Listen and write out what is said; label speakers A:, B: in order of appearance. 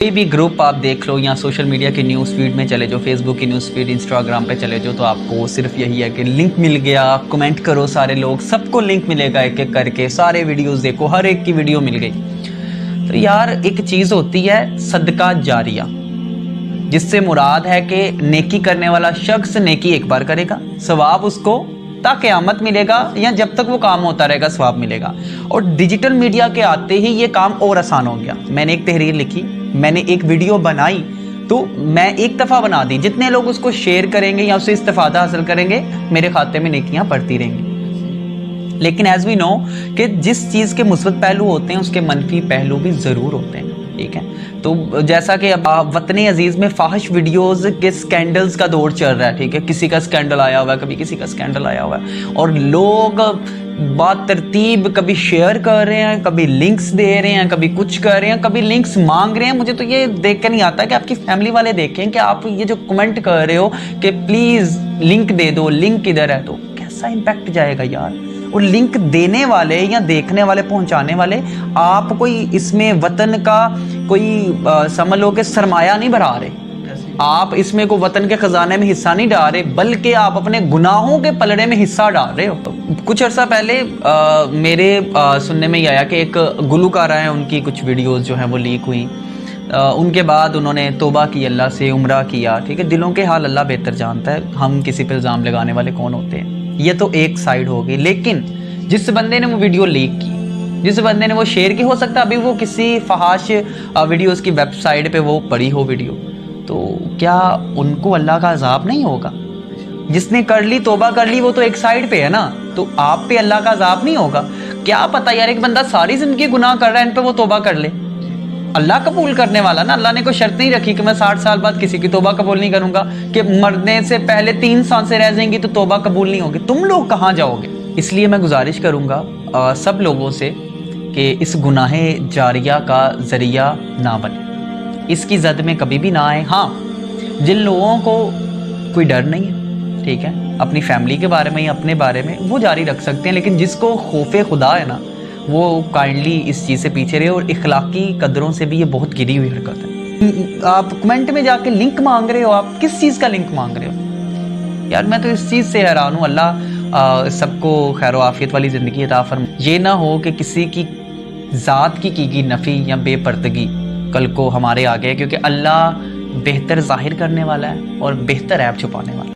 A: کوئی بھی گروپ آپ دیکھ لو یا سوشل میڈیا کی نیوز فیڈ میں چلے جاؤ، فیس بک کی نیوز فیڈ، انسٹاگرام پہ چلے جاؤ، تو آپ کو صرف یہی ہے کہ لنک مل گیا، کمنٹ کرو سارے لوگ، سب کو لنک ملے گا ایک ایک کر کے، سارے ویڈیوز دیکھو، ہر ایک کی ویڈیو مل گئی۔ تو یار ایک چیز ہوتی ہے صدقہ جاریہ، جس سے مراد ہے کہ نیکی کرنے والا شخص نیکی ایک بار کرے گا، ثواب اس کو تا قیامت ملے گا، یا جب تک وہ کام ہوتا رہے گا ثواب ملے گا۔ اور ڈیجیٹل میڈیا کے آتے ہی یہ کام اور آسان ہو گیا۔ میں نے ایک تحریر لکھی، میں نے ایک ویڈیو بنائی، تو میں ایک دفعہ بنا دی، جتنے لوگ اس کو شیئر کریں گے یا اس سے استفادہ حاصل کریں گے، میرے کھاتے میں نیکیاں بڑھتی رہیں گی۔ لیکن ایز وی نو کہ جس چیز کے مثبت پہلو ہوتے ہیں اس کے منفی پہلو بھی ضرور ہوتے ہیں، ٹھیک ہے؟ تو جیسا کہ اب وطن عزیز میں فاحش ویڈیوز کے سکینڈلز کا دور چل رہا ہے، ٹھیک ہے؟ کسی کا سکینڈل آیا ہوا ہے، کبھی کسی کا سکینڈل آیا ہوا ہے، اور لوگ بات ترتیب کبھی شیئر کر رہے ہیں، کبھی لنکس دے رہے ہیں، کبھی کچھ کر رہے ہیں، کبھی لنکس مانگ رہے ہیں۔ مجھے تو یہ دیکھ کر نہیں آتا کہ آپ کی فیملی والے دیکھیں کہ آپ یہ جو کمنٹ کر رہے ہو کہ پلیز لنک دے دو، لنک کدھر ہے، تو کیسا امپیکٹ جائے گا یار۔ اور لنک دینے والے یا دیکھنے والے، پہنچانے والے، آپ کوئی اس میں وطن کا کوئی سمجھ لو کہ سرمایہ نہیں بڑھا رہے، آپ اس میں کوئی وطن کے خزانے میں حصہ نہیں ڈال رہے، بلکہ آپ اپنے گناہوں کے پلڑے میں حصہ ڈال رہے ہو۔ کچھ عرصہ پہلے میرے سننے میں یہ آیا کہ ایک گلوکارہ ہیں، ان کی کچھ ویڈیوز جو ہیں وہ لیک ہوئی، ان کے بعد انہوں نے توبہ کی اللہ سے، عمرہ کیا، ٹھیک ہے؟ دلوں کے حال اللہ بہتر جانتا ہے، ہم کسی پہ الزام لگانے والے کون ہوتے ہیں۔ یہ تو ایک سائیڈ ہوگی، لیکن جس بندے نے وہ ویڈیو لیک کی، جس بندے نے وہ شیئر کی، ہو سکتا ہے ابھی وہ کسی فحاش ویڈیوز کی ویب سائٹ پہ وہ پڑی ہو ویڈیو، تو کیا ان کو اللہ کا عذاب نہیں ہوگا؟ جس نے کر لی، توبہ کر لی، وہ تو ایک سائیڈ پہ ہے نا، تو آپ پہ اللہ کا عذاب نہیں ہوگا؟ کیا پتہ یار، ایک بندہ ساری زندگی گناہ کر رہا ہے، ان پہ وہ توبہ کر لے، اللہ قبول کرنے والا نا۔ اللہ نے کوئی شرط نہیں رکھی کہ میں 60 سال بعد کسی کی توبہ قبول نہیں کروں گا، کہ مرنے سے پہلے 3 سانسیں رہ جائیں گی تو توبہ قبول نہیں ہوگی۔ تم لوگ کہاں جاؤ گے؟ اس لیے میں گزارش کروں گا سب لوگوں سے کہ اس گناہ جاریہ کا ذریعہ نہ بنے، اس کی زد میں کبھی بھی نہ آئے۔ ہاں، جن لوگوں کو کوئی ڈر نہیں ہے، ٹھیک ہے، اپنی فیملی کے بارے میں یا اپنے بارے میں، وہ جاری رکھ سکتے ہیں، لیکن جس کو خوف خدا ہے نا، وہ کائنڈلی اس چیز سے پیچھے رہے۔ اور اخلاقی قدروں سے بھی یہ بہت گری ہوئی حرکت ہے۔ آپ کمنٹ میں جا کے لنک مانگ رہے ہو، آپ کس چیز کا لنک مانگ رہے ہو یار؟ میں تو اس چیز سے حیران ہوں۔ اللہ سب کو خیر و عافیت والی زندگی عطا فرمائے۔ یہ نہ ہو کہ کسی کی ذات کی گئی نفی یا بے پردگی کل کو ہمارے آگے ہے، کیونکہ اللہ بہتر ظاہر کرنے والا ہے اور بہتر عیب چھپانے والا ہے۔